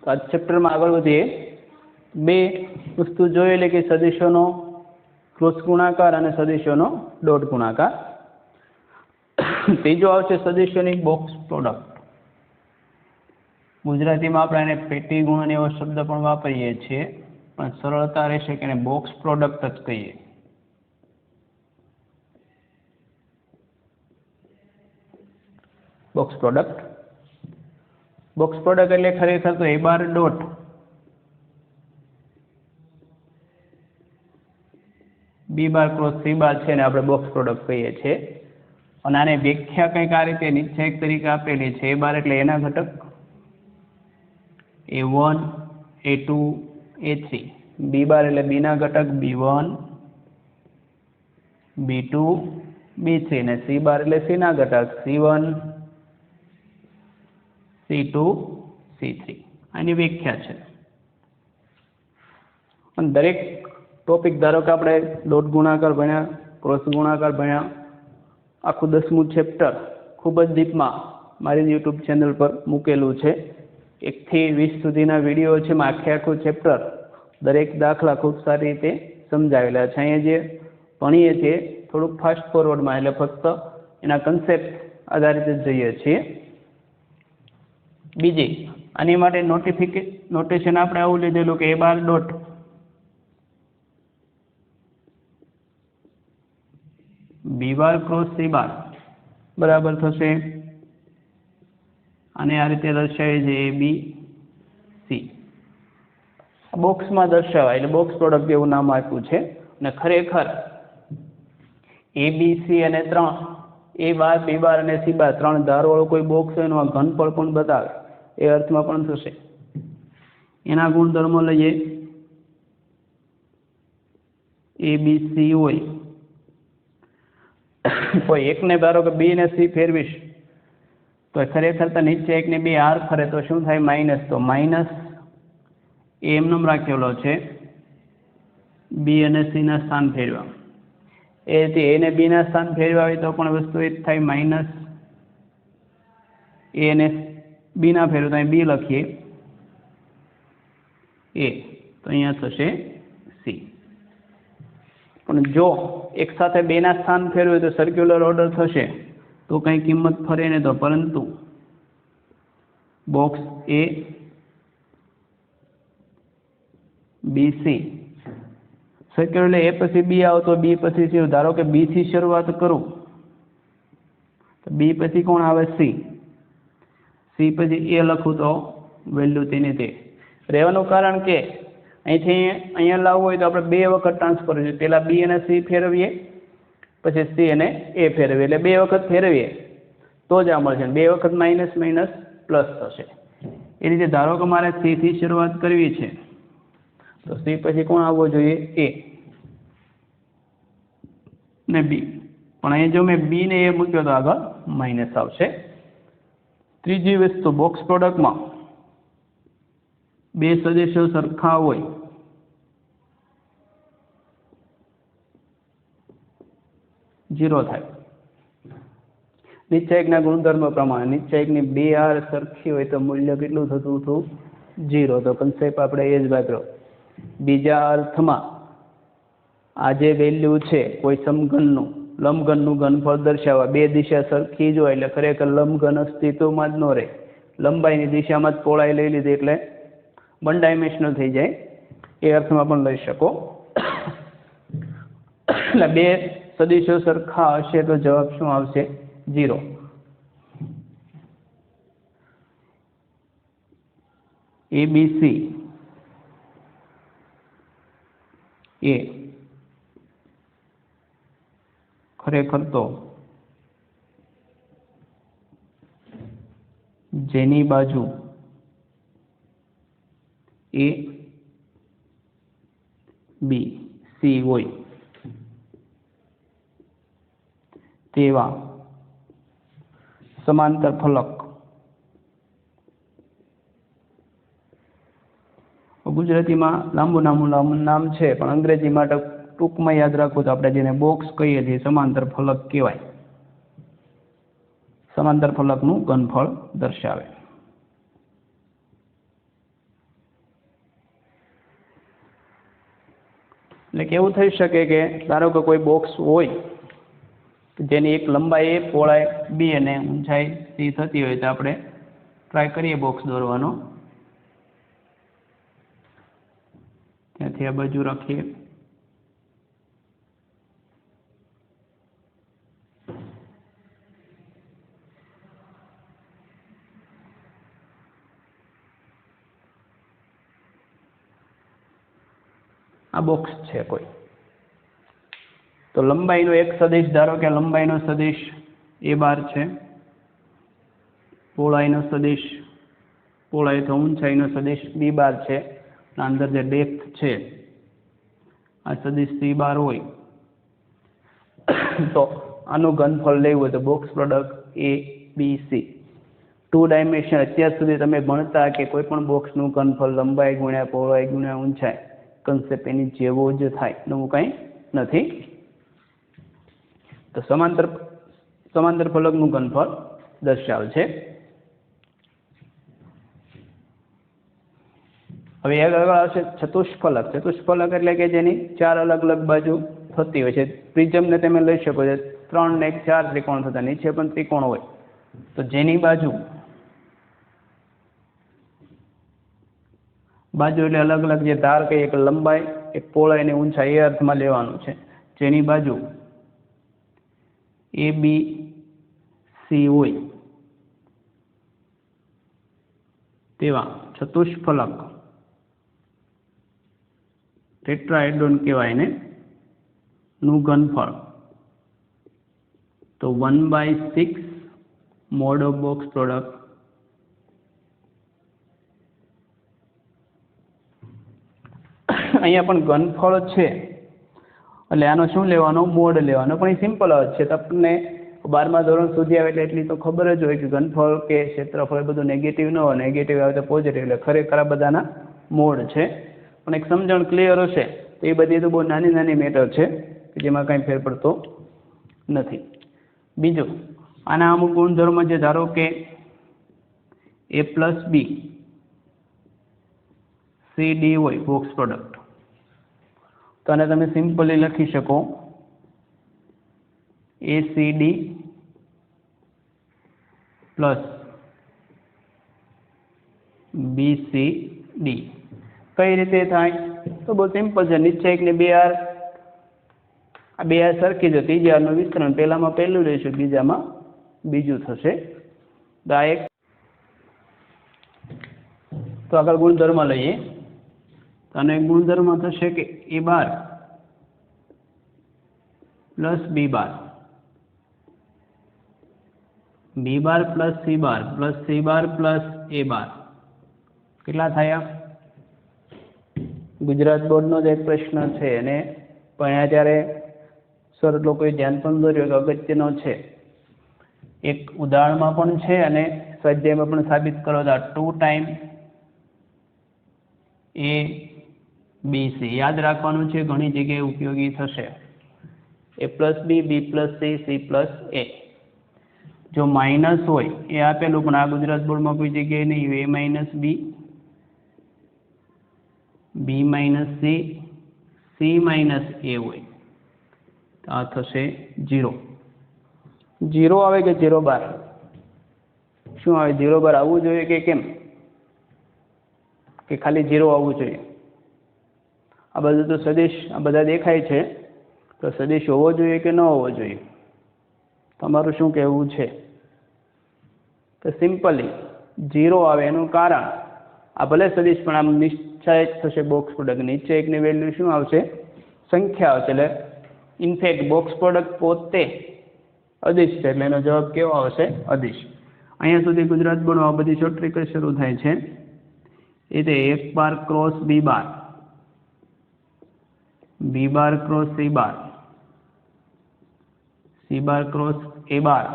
तो आज चैप्टर में आगे बढ़ीए। बे वस्तु जोई कि सदिशों क्रॉस गुणाकार और सदिशों डॉट गुणाकार। तीजो आवशे सदिशों बॉक्स प्रोडक्ट। गुजराती में आपणे पेटी गुण एवो शब्द पण वापरीए छीए, पण सरलता रहेशे के बॉक्स प्रोडक्ट ज कहीए। बॉक्स प्रोडक्ट एटले खरेखर तो A bar dot B bar cross C bar छे ने आपणे बॉक्स प्रोडक्ट कहीए छीए। अने आने व्याख्या कंईक आ रीते नीचे एक तरीके आपेली छे। ए बार एटले एना घटक A1 A2 A3, B bar एटले बी ना घटक B1 B2 B3 ने सी बार एटले सी ना घटक C1 C2 C3 आनी व्याख्या छे। पण दरेक टॉपिक धारो के आपणे डॉट गुणाकार भण्या, क्रॉस गुणाकार भण्या, आखुं 10मुं चेप्टर खूब ज डीपमां मारी यूट्यूब चेनल पर मूकेलुं छे। 1 થી 20 सुधीना विडियो छे, आखे आखुं चेप्टर दरेक दाखला खूब सारी रीते समजावेला छे। अहींया जे भणीए छीए थोड़ुंक फास्ट फॉरवर्ड में, એટલે फक्त एना कन्सेप्ट आधारित ज जोईए छीए। बीजी आनी माटे नोटेशन आपणे आवुं लीधेलुं के A bar dot B bar cross C bar बराबर थशे। आने आ रीते दर्शावे छे ए बी सी। बॉक्स में दर्शावाय એટલે बॉक्स प्रोडक्ट એવું નામ આપ્યું છે। અને ખરેખર ए बी सी અને 3 ए बार बी बार અને सी बार 3 ધારવાળો કોઈ બોક્સ હોય એનો ઘનફળ પણ બતાવે એ અર્થમાં પણ થશે। એના ગુણધર્મો લઈએ। ए बी सी હોય કોઈ એકને ધારો કે બી ને સી ફેરવીશ तो खरेखर तो नीचे एक ने बी आर फरे तो शू थाय माइनस। तो माइनस एम नाम राखेलो छे बी अने सी ना स्थान फेरवा। ए ने बी ना स्थान फेरवा होय तो पण वस्तु ए थाय माइनस ए ने बी ना फेरवा तो बी लखीए ए तो अहींया थशे सी। पण जो एक साथे बे ना स्थान फेरवे तो सर्क्युलर ऑर्डर थशे तो कई किंमत फरे ने तो, परंतु box A B C circular A पछी बी आओ तो बी पछी सी। धारो के बी थी शुरुआत करूँ तो बी पछी कोण आवे सी, सी पछी ए लखूँ तो वेल्यू तेनी ते रहेवानुं। कारण के અહીંથી અહીંયા લાવવું હોય તો આપણે બે વખત ટ્રાન્સફર છે। પહેલા બી અને સી ફેરવીએ, પછી સી અને એ ફેરવીએ, એટલે બે વખત ફેરવીએ તો જ આ મળશે। બે વખત માઇનસ માઇનસ પ્લસ થશે। એ રીતે ધારો કે મારે સી થી શરૂઆત કરવી છે તો સી પછી કોણ આવવો જોઈએ એ ને બી। પણ અહીં જો મેં બી ને એ મૂક્યો તો આગળ માઇનસ આવશે। ત્રીજી વસ્તુ બોક્સ પ્રોડક્ટમાં બે સદિશો સરખા હોય जीरो थाय। नीचे एक गुणधर्म प्रमाण नीचे एक बे आर सरखी हो तो मूल्य केटलुं थतुं हतुं जीरो। तो कन्सेप्ट आपणे ए ज वापर्यो। बीजा अर्थमां आ जे वेल्यू छे कोई समघननुं लंबघननुं घनफळ दर्शाववा बे दिशा सरखी ज होय એટલે खरेखर लंबघन अस्तित्वमां ज न रहे। लंबाईनी दिशामां ज पહોળાઈ લઈ લીધી એટલે वन डायमेंशनल थई जाय ए अर्थमां पण लई शको। એટલે बे सदिशो सरखा हशे तो जवाब शुं आवशे जीरो। ए बी सी ए खरेखर तो जेनी बाजू ए बी सी होय तेवा समांतर फलक गुजराती में लांबू नाम है पण अंग्रेजी में टूंक में याद राखो तो आपणे जेने बॉक्स कहीए छीए समांतर फलक कहेवाय। समांतर फलकनुं घनफळ दर्शावे। કંઈક એવું થઈ શકે કે ધારો કે કોઈ બોક્સ હોય જેની એક લંબાઈ એ, પહોળાઈ બી અને ઊંચાઈ સી થતી હોય તો આપણે ટ્રાય કરીએ બોક્સ દોરવાનો. ત્યાંથી આ બાજુ રાખીએ. આ બોક્સ છે કોઈ, તો લંબાઈનો એક સદિશ ધારો કે લંબાઈનો સદિશ એ બાર છે, પહોળાઈનો સદિશ, પહોળાઈ તો ઊંચાઈનો સદિશ બી બાર છે, અંદર જે ડેપ્થ છે આ સદિશ સી બાર હોય તો આનું ઘનફળ લેવું હોય તો બોક્સ પ્રોડક્ટ એ બી સી. 2 ડાયમેન્શન અત્યાર સુધી તમે ભણતા કે કોઈ પણ બોક્સનું ઘનફળ લંબાઈ ગુણ્યા પહોળાઈ ગુણ્યા ઊંચાઈ કન્સેપ્ટ એની જેવો જ થાય, નવું કંઈ નથી. તો સમાંતર ફલકનું ઘનફળ દર્શાવે છે. હવે આગળ આવશે ચતુષ્ફલક. ચતુષ્ફલક એટલે કે જેની 4 અલગ અલગ બાજુ થતી હોય છે. પ્રિઝમને તમે લઈ શકો છો, 3 ને 4 ત્રિકોણ થતા, નીચે પણ ત્રિકોણ હોય તો જેની બાજુ એટલે અલગ અલગ જે ધાર કે એક લંબાઈ એક પહોળાઈ અને ઊંચાઈ એ અર્થમાં લેવાનું છે. જેની બાજુ એ બી સી હોય તેવા ચતુષ્ફલક ટેટ્રાહેડ્રોન કહેવાય ને નું ઘનફળ તો 1/6 મોડ ઓફ બોક્સ પ્રોડક્ટ અહીંયા પણ ઘનફળ છે એટલે આનો શું લેવાનો, મોડ લેવાનો. પણ એ સિમ્પલ જ છે. તમને 12મા ધોરણ સુધી આવે એટલે એટલી તો ખબર જ હોય કે ઘનફળ કે ક્ષેત્રફળ બધું નેગેટિવ ન હોય, નેગેટિવ આવે તો પોઝિટિવ, એટલે ખરેખર આ બધાના મોડ છે. પણ એક સમજણ ક્લિયર હશે તો એ બધી તો બહુ નાની નાની મેટર છે કે જેમાં કાંઈ ફેર પડતો નથી. બીજું, આના અમુક ગુણધર્મ જે ધારો કે A plus B C D હોય બોક્સ પ્રોડક્ટ તો આને તમે સિમ્પલી લખી શકો A C D plus B C D. કઈ રીતે થાય તો બહુ સિમ્પલ છે. નીચે એક ને 2 આર, આ 2 આર સરખી છે, ત્રીજા આરનું વિસ્તરણ પહેલામાં પહેલું રહેશે, બીજામાં બીજું થશે. તો આ એક. તો આગળ ગુણધર્મ લઈએ અને ગુણધર્મ થશે કે એ બાર પ્લસ બી બાર, બી બાર પ્લસ સી બાર પ્લસ સી બાર પ્લસ એ બાર. કેટલા થયા? ગુજરાત બોર્ડનો જ એક પ્રશ્ન છે અને ભણ્યા ત્યારે સર લોકોએ ધ્યાન પણ દોર્યું કે અગત્યનો છે. એક ઉદાહરણમાં પણ છે અને સ્વાધ્યાયમાં પણ સાબિત કરો તો 2 ટાઈમ એ બી સી યાદ રાખવાનું છે, ઘણી જગ્યાએ ઉપયોગી થશે. એ પ્લસ બી, બી પ્લસ સી, સી પ્લસ એ. જો માઇનસ હોય એ આપેલું પણ આ ગુજરાત બોર્ડમાં કોઈ જગ્યાએ નહીં હોય, એ માઇનસ બી, બી માઇનસ સી, સી માઇનસ એ હોય તો આ થશે 0. 0 આવે કે 0 બાર? શું આવે? 0 બાર આવવું જોઈએ કે કેમ? કે ખાલી 0 આવવું જોઈએ? આ બધું તો સદિશ આ બધા દેખાય છે તો સદિશ હોવો જોઈએ કે ન હોવો જોઈએ? તમારું શું કહેવું છે? તો સિમ્પલી 0 આવે એનું કારણ આ ભલે સદિશ પણ આમ નિશ્ચય થશે બોક્સ પ્રોડક્ટ. નીચે એકની વેલ્યુ શું આવશે? સંખ્યા આવશે. એટલે ઇનફેક્ટ બોક્સ પ્રોડક્ટ પોતે અદિશ છે એટલે એનો જવાબ કેવો આવશે? અદિશ. અહીંયા સુધી ગુજરાત બોર્ડમાં આ બધી શોર્ટ ટ્રિક શરૂ થાય છે. એ તે 1 bar cross B bar, B bar cross C bar, C bar cross A bar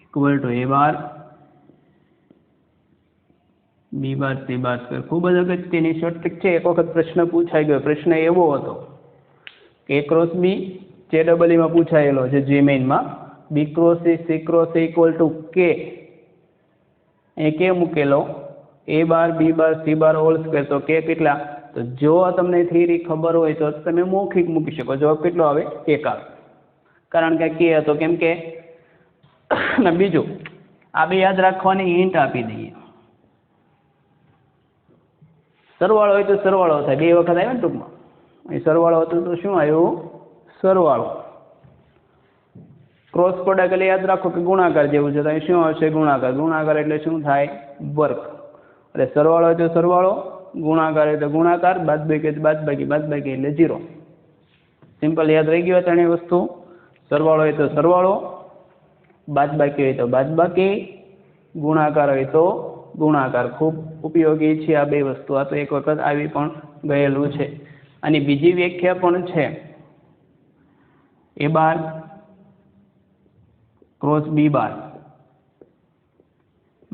equal to A bar B bar C bar square. ખૂબ જ અગત્યની શોર્ટ ટ્રિક છે. એક વખત પ્રશ્ન પૂછાઈ ગયો. પ્રશ્ન એવો હતો કે એ ક્રોસ બી જે ડબલ ઈમાં પૂછાયેલો છે જી મેઇનમાં, B cross C cross A equal to K. એ કે મૂકેલો A bar B bar C bar whole square. તો કે કેટલા? તો જો તમને થિયરી ખબર હોય તો તમે મૌખિક મૂકી શકો. જવાબ કેટલો આવે? 1 આવે. કારણ કે કે હતો કેમ કે બીજું આ બે યાદ રાખવાની હિન્ટ આપી દઈએ. સરવાળો હોય તો સરવાળો થાય. 2 વખત આવ્યો ને ટૂંકમાં. અહીં સરવાળો હતો તો શું આવ્યું? સરવાળો. ક્રોસ પ્રોડક્ટ એટલે યાદ રાખો કે ગુણાકાર જેવું છે. તો અહીં શું આવશે? ગુણાકાર. ગુણાકાર એટલે શું થાય? વર્ગ. એટલે સરવાળો હોય તો સરવાળો, ગુણાકાર હોય તો ગુણાકાર, બાદબાકી હોય તો બાદબાકી, બાદબાકી એટલે 0. સિમ્પલ યાદ રહી ગયો ત્રણેય વસ્તુ. સરવાળો હોય તો સરવાળો, બાદબાકી હોય તો બાદબાકી, ગુણાકાર હોય તો ગુણાકાર. ખૂબ ઉપયોગી છે આ બે વસ્તુ. આ તો એક વખત આવી પણ ગયેલું છે. અને બીજી વ્યાખ્યા પણ છે. A bar cross B bar,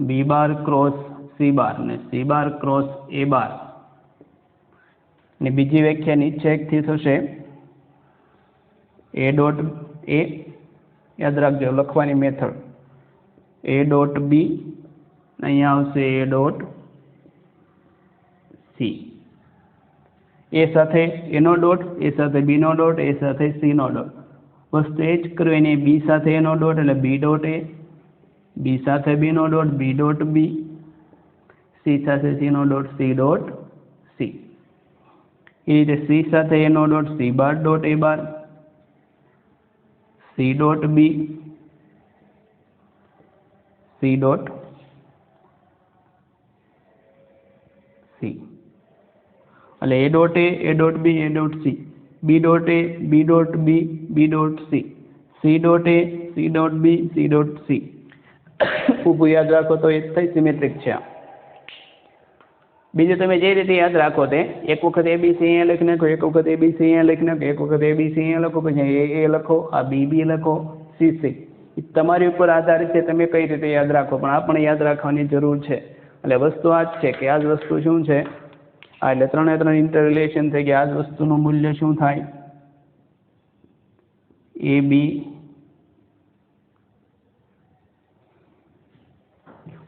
B bar cross C બાર ને C બાર ક્રોસ A બાર. ને બીજી વ્યાખ્યા નીચે એકથી થશે A ડોટ A, યાદ રાખજો લખવાની મેથડ, A ડોટ B, અહીંયા આવશે A ડોટ C. A સાથે A નો ડોટ, A સાથે B નો ડોટ, A સાથે C નો ડોટ. વસ્તુ એ જ કર્યું એને B સાથે A નો ડોટ એટલે B ડોટ A, B સાથે B નો dot B dot B, C સાથે C નો ડોટ C ડોટ C. એ રીતે C સાથે A નો dot C bar dot A bar, C dot B, C dot C. એટલે A dot A dot B, A dot C, B dot A, B dot B, B dot C, C dot A, C dot B, C dot C. ઊભું યાદ રાખો તો એ થઈ symmetric છે. બીજું તમે જે રીતે યાદ રાખો તે એક વખત ABC અહીંયા લખી નાખો, એક વખત ABC અહીંયા લખી નાખો, એક વખત ABC અહીંયા લખો, પછી A લખો, આ B લખો, C. એ તમારી ઉપર આધારિત છે તમે કઈ રીતે યાદ રાખો, પણ આ પણ યાદ રાખવાની જરૂર છે. એટલે વસ્તુ આ જ છે કે આ જ વસ્તુ શું છે? એટલે 3 ઇન્ટર રિલેશન થઈ ગયા. આ જ વસ્તુનું મૂલ્ય શું થાય? AB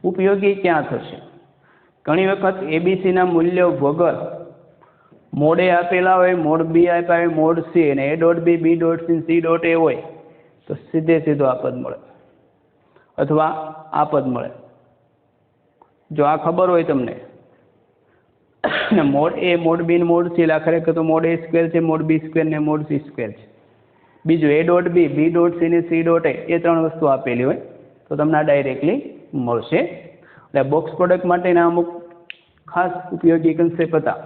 ઉપયોગી ક્યાં થશે? ઘણી વખત ABC ના મૂલ્યો વગર મોડ A આપેલા હોય, મોડ B આપ્યા હોય, મોડ C અને A dot B, B dot C, C dot A હોય તો સીધો આ પદ મળે અથવા આ પદ મળે. જો આ ખબર હોય તમને mode A, mod B, mod C ખરેખર તો મોડ A સ્ક્વેર છે, મોડ B સ્ક્વેર ને મોડ C સ્ક્વેર છે. બીજું A dot B, B dot C ને C ડોટ A એ 3 વસ્તુ આપેલી હોય તો તમને આ ડાયરેક્ટલી મળશે. એટલે બોક્સ પ્રોડક્ટ માટેના અમુક ખાસ ઉપયોગી કન્સેપ્ટ હતા.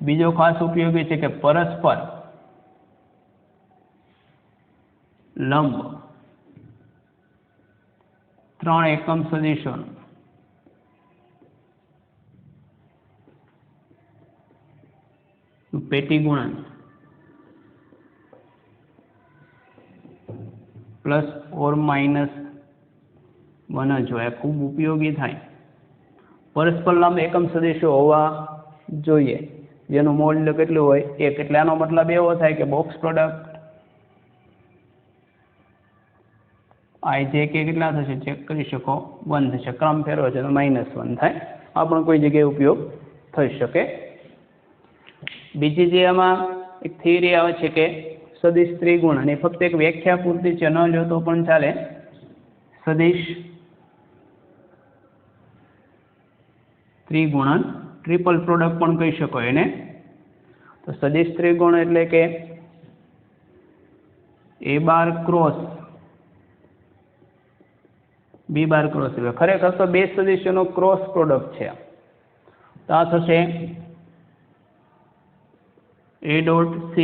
બીજો ખાસ ઉપયોગી છે કે પરસ્પર લંબ 3 એકમ સદિશોનું પેટી ગુણન પ્લસ ઓર માઇનસ 1 જ હોય. ખૂબ ઉપયોગી થાય. પરસ્પર લંબ એકમ સદિશો હોવા જોઈએ જેનું મૂલ્ય કેટલું હોય? 1. એટલે આનો મતલબ એવો થાય કે box product I J K કેટલા થશે ચેક કરી શકો? 1 થશે. ક્રમ ફેરવો છે તો -1 થાય. આ પણ કોઈ જગ્યાએ ઉપયોગ થઈ શકે. બીજી જે આમાં એક થિયરી આવે છે કે સદિશ ત્રિગુણ, અને ફક્ત એક વ્યાખ્યા પૂરતી છે, ન લો તો પણ ચાલે. સદિશ ત્રિગુણન, ટ્રિપલ પ્રોડક્ટ પણ કહી શકો એને. તો સદિશ ત્રિગુણ એટલે કે A bar cross B bar cross. ખરેખર તો બે સદિશોનો ક્રોસ પ્રોડક્ટ છે. તો આ થશે A dot C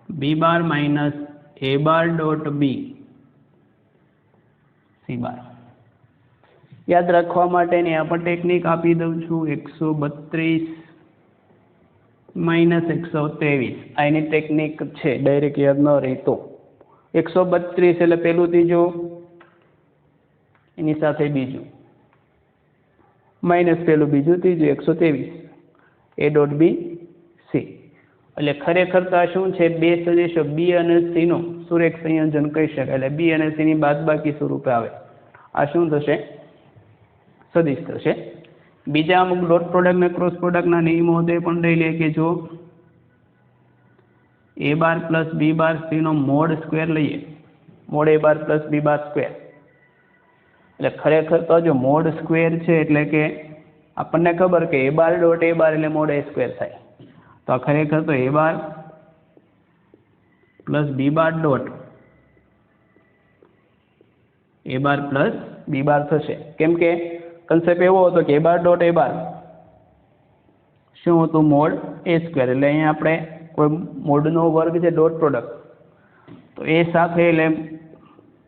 B bar minus A bar dot B C બાર. યાદ રાખવા માટેની આ પણ ટેકનિક આપી દઉં છું. 132 માઇનસ 123 આ એની ટેકનિક છે. ડાયરેક્ટ યાદ ન રહી તો 132 એટલે પહેલું ત્રીજું એની સાથે બીજું, માઇનસ પહેલું બીજું ત્રીજું, 123 A ડોટ B C. એટલે ખરેખર તો આ શું છે? બે સદિશો B અને C નું સુરેખ સંયોજન કહી શકાય. એટલે B અને C ની બાદબાકી સ્વરૂપે આવે. આ શું થશે? સદિશ થશે। બીજા અમુક ડોટ પ્રોડક્ટ ને ક્રોસ પ્રોડક્ટના નિયમો તે પણ લઈ લે કે જો a bar plus b bar c નો મોડ સ્ક્વેર લઈએ, mod a bar plus b bar square, એટલે ખરેખર તો જો મોડ સ્ક્વેર છે એટલે કે આપણને ખબર કે a બાર ડોટ a બાર એટલે મોડ a સ્ક્વેર થાય, તો આ ખરેખર તો a bar plus b bar dot a bar plus b બાર થશે। કેમ કે કન્સેપ્ટ એવો હતો કે a બાર ડોટ a બાર શું હતું? મોડ a સ્ક્વેર, એટલે અહીંયા આપણે કોઈ મોડનો વર્ગ છે ડોટ પ્રોડક્ટ, તો એ સાથે એટલે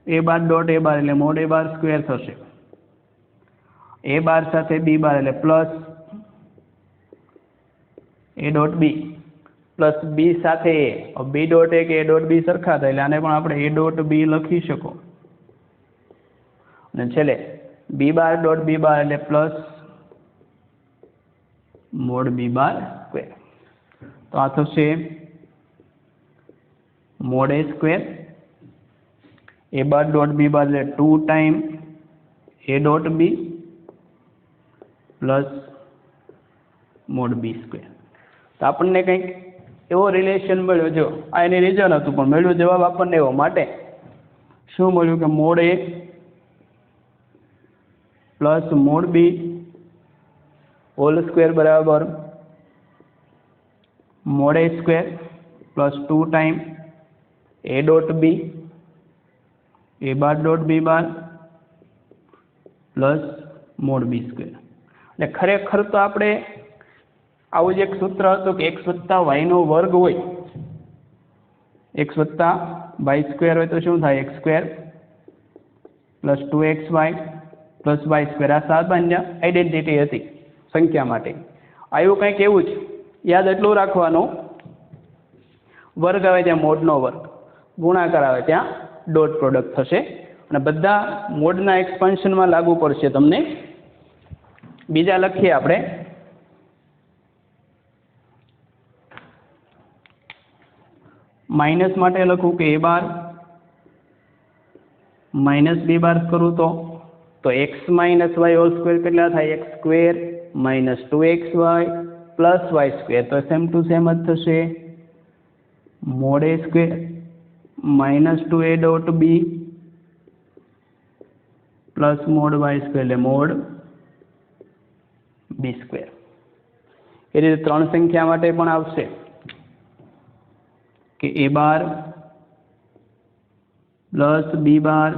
a બાર ડોટ a બાર એટલે મોડ a બાર સ્ક્વેર થશે। a બાર સાથે b બાર એટલે plus a dot b plus b સાથે a, b ડોટ a કે a ડોટ b સરખા થાય એટલે આને પણ આપણે a ડોટ b લખી શકો, અને છેલ્લે b બાર ડોટ b બાર એટલે plus mod b bar square, તો આ થશે mod a square, a bar dot b બાર એટલે 2 time a dot b plus mod b square. તો આપણને કંઈક એવો રિલેશન મળ્યો, જો આ એની રીઝન હતું પણ મળ્યો જવાબ આપણને એવો, માટે શું મળ્યું કે mod a plus mod b whole square બરાબર mod a square plus 2 time a dot b a bar dot b bar plus mod b square. એટલે ખરેખર તો આપણે આવું જ એક સૂત્ર હતું કે x વત્તા y નો વર્ગ હોય, x વત્તા y સ્ક્વેર હોય તો શું થાય? x square plus 2xy plus y square, આ સામાન્ય આઈડેન્ટિટી હતી સંખ્યા માટે। આવ્યું કંઈક એવું જ, યાદ એટલું રાખવાનું, વર્ગ આવે ત્યાં મોડનો વર્ગ, ગુણાકાર આવે ત્યાં ડોટ પ્રોડક્ટ થશે, અને બધા મોડના એક્સપાન્શનમાં લાગુ પડશે તમને। બીજા લખીએ આપણે, માઇનસ માટે લખું કે a bar minus b bar કરું તો x minus y whole square કેટલા થાય? x square minus 2xy plus y square, તો સેમ ટુ સેમ જ થશે mod a square minus 2a dot b plus mod y square એટલે mod b square. એ રીતે ત્રણ સંખ્યા માટે પણ આવશે કે a bar plus b bar,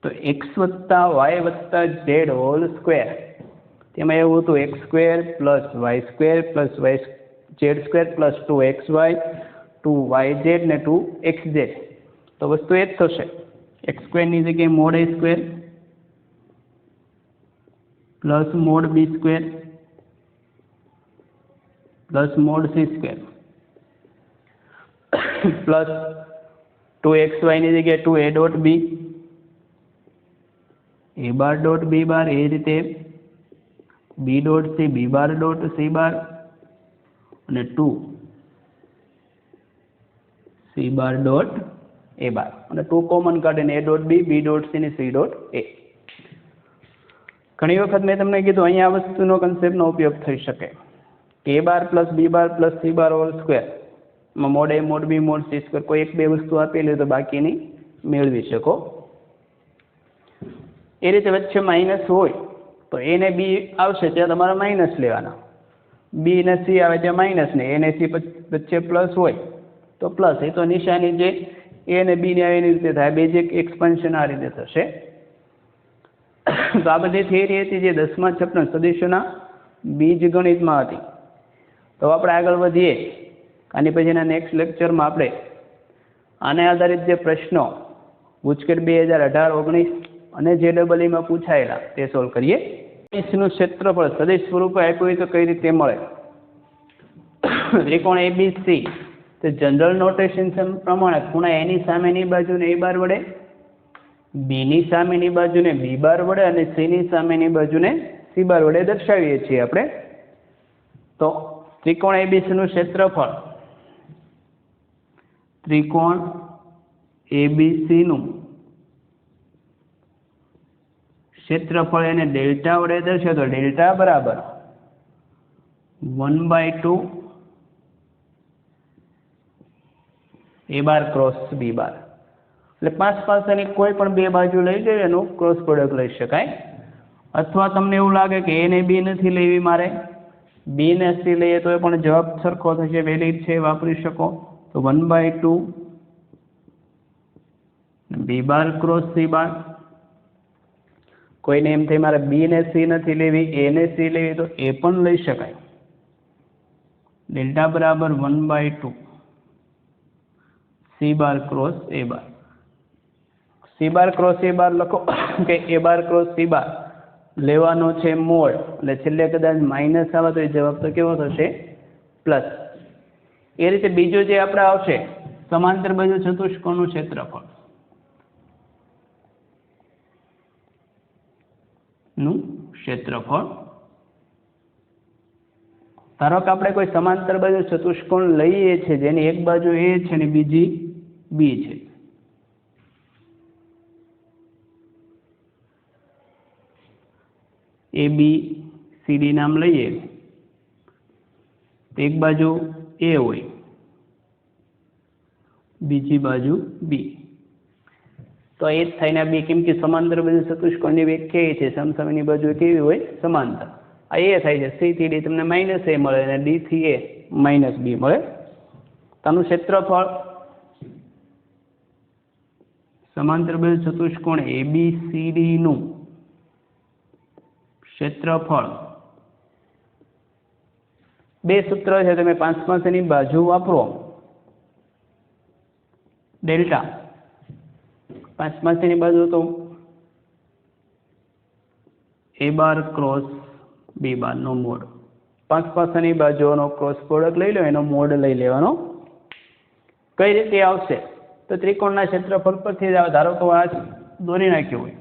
તો x વત્તા y વત્તા z હોલ સ્ક્વેર, તેમાં એવું હતું x square plus y square plus y z square plus 2xy 2yz ને 2xz, તો વસ્તુ એ જ થશે, x સ્ક્વેરની જગ્યાએ mode a square plus mod b square plus mode c square plus 2xy ની જગ્યાએ 2a dot b a bar dot b બાર, એ રીતે b ડોટ c b બાર ડોટ c બાર અને 2 c બાર ડોટ a બાર, અને 2 common કાઢીને a dot b b dot c ને c dot a। ઘણી વખત મેં તમને કીધું અહીંયા આ વસ્તુનો કન્સેપ્ટનો ઉપયોગ થઈ શકે કે a bar plus b bar plus c bar whole square માં mod a mod b mod c square, કોઈ એક બે વસ્તુ આપેલી તો બાકીની મેળવી શકો। એ રીતે વચ્ચે માઇનસ હોય તો a ને b આવશે ત્યાં તમારે માઇનસ લેવાના, b ને c આવે ત્યાં માઇનસ ને, a ને c વચ્ચે પ્લસ હોય તો પ્લસ, એ તો નિશાની જે a ને b ને આવે એની રીતે થાય, બેઝિક એક્સપાન્શન આ રીતે થશે। તો આ બધી થિયરી હતી જે 10મા ચેપ્ટર સદિશોના બીજગણિતમાં હતી। તો આપણે આગળ વધીએ, આની પછીના નેક્સ્ટ લેક્ચરમાં આપણે આને આધારિત જે પ્રશ્નો ગુજકેટ 2018-19 અને JEE માં પૂછાયેલા તે સોલ્વ કરીએ। સદિશનું ક્ષેત્રફળ સદિશ સ્વરૂપે આપ્યું હોય તો કઈ રીતે મળે? ત્રિકોણ ABC તે જનરલ નોટેશન પ્રમાણે ખૂણા a ની સામેની બાજુને a બાર વડે, b ની સામેની બાજુને b બાર વડે અને c ની સામેની બાજુને c બાર વડે દર્શાવીએ છીએ આપણે। તો ત્રિકોણ ABC નું ક્ષેત્રફળ, ત્રિકોણ ABC નું ક્ષેત્રફળ એને ડેલ્ટા વડે દર્શાવો તો ડેલ્ટા બરાબર 1/2 a બાર ક્રોસ b બાર. એટલે 5 પાસેની કોઈ પણ બે બાજુ લઈ જઈએ એનું ક્રોસ પ્રોડક્ટ લઈ શકાય. અથવા તમને એવું લાગે કે a ને b નથી લેવી મારે, b ને c લઈએ તો એ પણ જવાબ સરખો થશે, વેલિડ છે, વાપરી શકો. તો 1/2 b બાર ક્રોસ c બાર. કોઈને એમ થાય મારે b ને c નથી લેવી, a ને c લેવી, તો એ પણ લઈ શકાય. ડેલ્ટા બરાબર 1/2 c bar cross a bar. c bar cross a બાર લખો કે a બાર ક્રોસ c બાર લેવાનો છે મોડ, એટલે છેલ્લે કદાચ માઇનસ આવે તો એ જવાબ તો કેવો થશે? પ્લસ. એ રીતે બીજું જે આપણે આવશે સમાંતર બાજુ ચતુષ્કોણનું ક્ષેત્રફળ નું ક્ષેત્રફળ. ધારો કે આપણે કોઈ સમાંતર બાજુ ચતુષ્કોણ લઈએ છીએ જેની એક બાજુ a છે અને બીજી b છે. a b c d નામ લઈએ તો એક બાજુ a હોય, બીજી બાજુ b. તો એ જ થઈને b, કેમ કે સમાંતર બાજુ ચતુષ્કોણની વ્યાખ્યા એ છે સમસામેની બાજુ કેવી હોય? સમાંતર. આ a થાય છે, c થી d તમને માઇનસ a મળે અને d થી a માઇનસ b મળે. તેનું ક્ષેત્રફળ સમાંતર બાજુ ચતુષ્કોણ ABCD નું ક્ષેત્રફળ. બે સૂત્ર છે, તમે 5 પાસેની બાજુ વાપરો ડેલ્ટા. 5 પાસેની બાજુ તો a bar cross b bar નો મોડ. 5 પાસેની બાજુઓનો ક્રોસ પ્રોડક્ટ લઈ લો, એનો મોડ લઈ લેવાનો. કઈ રીતે આવશે? તો ત્રિકોણના ક્ષેત્રફળ પરથી જ આવે. ધારો કે આ દોરી નાખ્યું હોય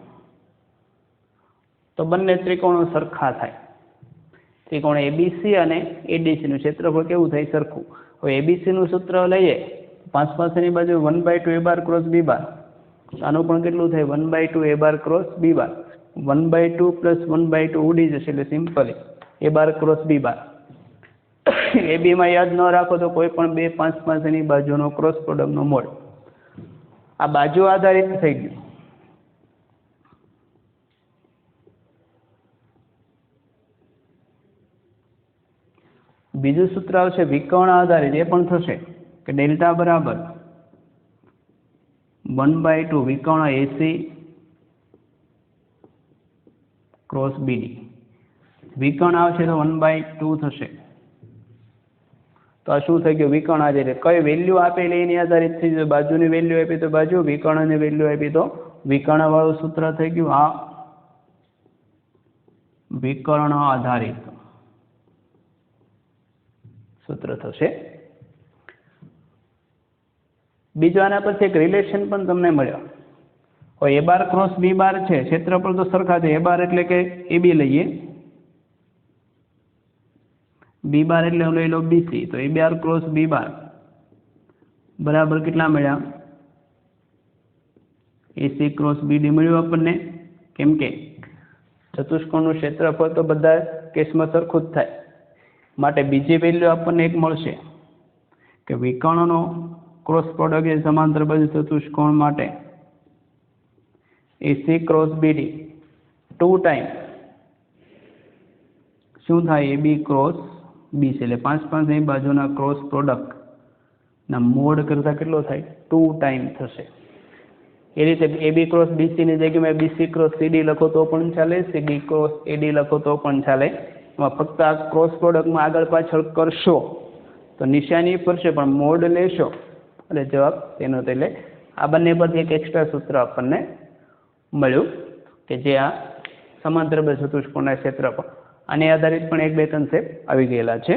તો બંને ત્રિકોણો સરખા થાય. ત્રિકોણ ABC અને ADC નું ક્ષેત્રફળ કેવું થાય? સરખું. હવે ABC નું સૂત્ર લઈએ, 5 પાસેની બાજુ 1/2 a બાર ક્રોસ b બાર. આનું પણ કેટલું થાય? 1/2 a bar cross b bar. 1/2 plus 1/2 ઉડી જશે, એટલે simply a bar cross b bar. AB માં યાદ ન રાખો તો કોઈ પણ બે 5 પાસેની બાજુનો ક્રોસ પ્રોડક્ટનો મોડ. આ બાજુ આધારિત થઈ ગયું. બીજું સૂત્ર આવશે વિકર્ણ આધારિત. એ પણ થશે કે ડેલ્ટા બરાબર 1/2 વિકર્ણ AC ક્રોસ BD. વિકર્ણ આવશે તો 1/2 થશે. તો આ શું થઈ ગયું? વિકર્ણ આધારિત. કઈ વેલ્યુ આપેલી એની આધારિત થઈ ગયું. બાજુની વેલ્યુ આપી તો બાજુ, વિકર્ણની વેલ્યુ આપી તો વિકર્ણ વાળું સૂત્ર થઈ ગયું. આ વિકર્ણ આધારિત સૂત્ર થશે. બીજું આના પછી એક રિલેશન પણ તમને મળ્યો. હવે a બાર ક્રોસ b બાર છે, ક્ષેત્રફળ તો સરખા છે. a બાર એટલે કે AB લઈએ, b બાર એટલે લઈ લો BC. તો a બાર ક્રોસ b બાર બરાબર કેટલા મળ્યા? AC ક્રોસ BD મળ્યું આપણને. કેમ કે ચતુષ્કોણનું ક્ષેત્રફળ તો બધા કેસમાં સરખું જ થાય. માટે બીજી વેલ્યુ આપણને એક મળશે કે વિકર્ણનો ક્રોસ પ્રોડક્ટ એ સમાંતર બાજુ ચતુષ્કોણ માટે AC ક્રોસ BD 2 ટાઈમ શું થાય? AB cross BC. એટલે 5 પાસેની બાજુના ક્રોસ પ્રોડક્ટ ના મોડ કરતા કેટલો થાય? 2 ટાઈમ થશે. એ રીતે AB ક્રોસ BC ની જગ્યાએ BC ક્રોસ CD લખો તો પણ ચાલે, CD ક્રોસ AD લખો તો પણ ચાલે. એમાં ફક્ત આ ક્રોસ પ્રોડક્ટમાં આગળ પાછળ કરશો તો નિશાની પડશે, પણ મોડ લેશો એટલે જવાબ તેનો. એટલે આ બંને પરથી એક એક્સ્ટ્રા સૂત્ર આપણને મળ્યું કે જે આ સમાંતર બાજુ ચતુષ્કોણના ક્ષેત્રફળ. આને આધારિત પણ એક બે કન્સેપ્ટ આવી ગયેલા છે.